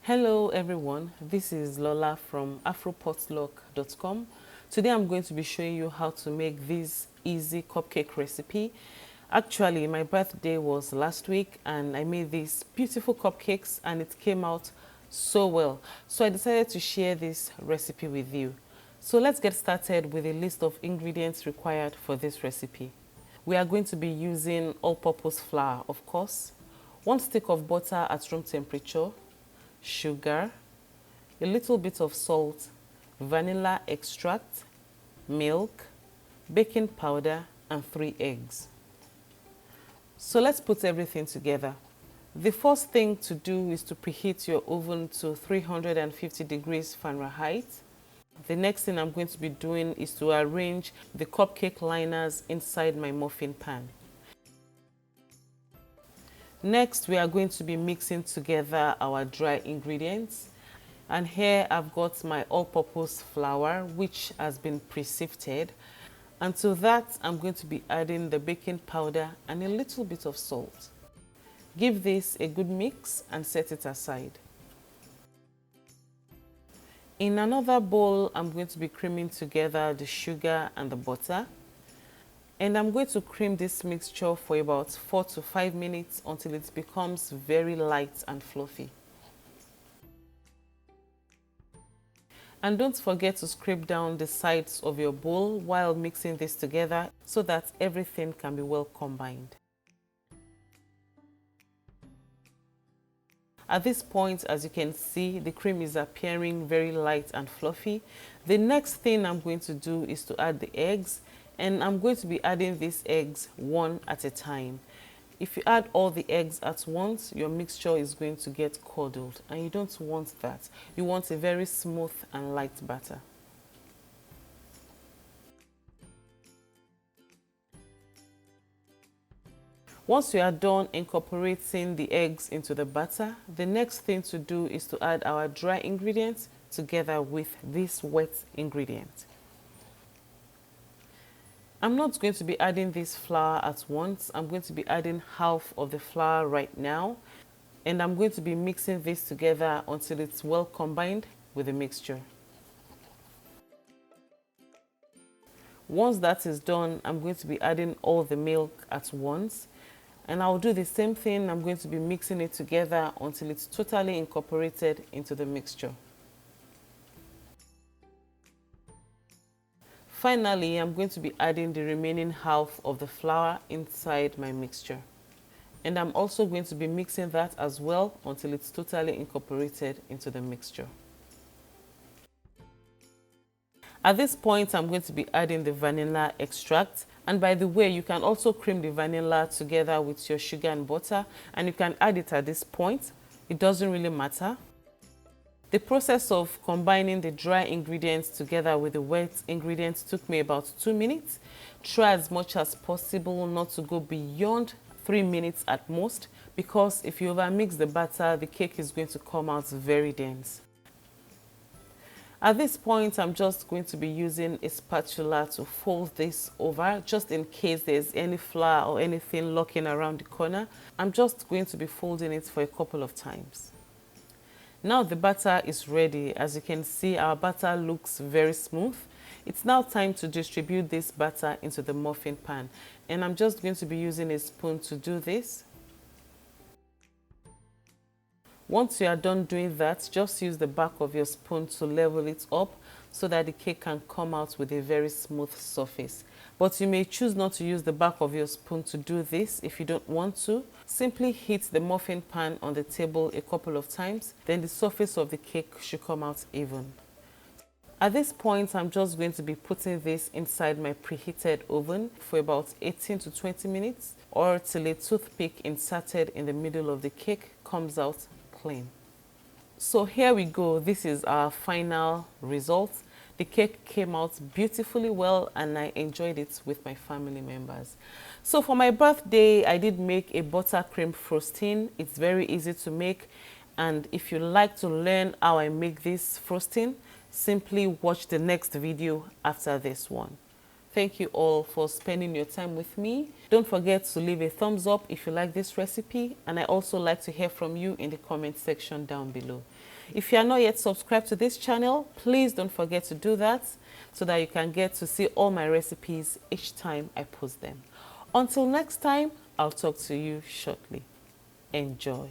Hello everyone, this is Lola from Afropotluck.com. Today I'm going to be showing you how to make this easy cupcake recipe. Actually, my birthday was last week and I made these beautiful cupcakes and it came out so well. So I decided to share this recipe with you. So let's get started with a list of ingredients required for this recipe. We are going to be using all-purpose flour, of course, 1 stick of butter at room temperature, sugar, a little bit of salt, vanilla extract, milk, baking powder, and 3 eggs. So let's put everything together. The first thing to do is to preheat your oven to 350 degrees Fahrenheit. The next thing I'm going to be doing is to arrange the cupcake liners inside my muffin pan. Next, we are going to be mixing together our dry ingredients. And here I've got my all-purpose flour, which has been pre-sifted. And to that, I'm going to be adding the baking powder and a little bit of salt. Give this a good mix and set it aside. In another bowl, I'm going to be creaming together the sugar and the butter. And I'm going to cream this mixture for about 4 to 5 minutes until it becomes very light and fluffy. And don't forget to scrape down the sides of your bowl while mixing this together so that everything can be well combined. At this point, as you can see, the cream is appearing very light and fluffy. The next thing I'm going to do is to add the eggs. And I'm going to be adding these eggs one at a time. If you add all the eggs at once, your mixture is going to get curdled, and you don't want that. You want a very smooth and light batter. Once you are done incorporating the eggs into the batter, the next thing to do is to add our dry ingredients together with this wet ingredient. I'm not going to be adding this flour at once. I'm going to be adding half of the flour right now. And I'm going to be mixing this together until it's well combined with the mixture. Once that is done, I'm going to be adding all the milk at once. And I'll do the same thing. I'm going to be mixing it together until it's totally incorporated into the mixture. Finally, I'm going to be adding the remaining half of the flour inside my mixture. And I'm also going to be mixing that as well until it's totally incorporated into the mixture. At this point, I'm going to be adding the vanilla extract. And by the way, you can also cream the vanilla together with your sugar and butter, and you can add it at this point. It doesn't really matter. The process of combining the dry ingredients together with the wet ingredients took me about 2 minutes. Try as much as possible not to go beyond 3 minutes at most, because if you overmix the batter, the cake is going to come out very dense. At this point, I'm just going to be using a spatula to fold this over, just in case there's any flour or anything lurking around the corner. I'm just going to be folding it for a couple of times. Now the batter is ready. As you can see, our batter looks very smooth. It's now time to distribute this batter into the muffin pan. And I'm just going to be using a spoon to do this. Once you are done doing that, just use the back of your spoon to level it up so that the cake can come out with a very smooth surface. But you may choose not to use the back of your spoon to do this if you don't want to. Simply hit the muffin pan on the table a couple of times, then the surface of the cake should come out even. At this point, I'm just going to be putting this inside my preheated oven for about 18 to 20 minutes, or till a toothpick inserted in the middle of the cake comes out clean. So here we go. This is our final result. The cake came out beautifully well and I enjoyed it with my family members. So for my birthday, I did make a buttercream frosting. It's very easy to make, and if you like to learn how I make this frosting, simply watch the next video after this one. Thank you all for spending your time with me. Don't forget to leave a thumbs up if you like this recipe, and I also like to hear from you in the comment section down below. If you are not yet subscribed to this channel, please don't forget to do that so that you can get to see all my recipes each time I post them. Until next time, I'll talk to you shortly. Enjoy.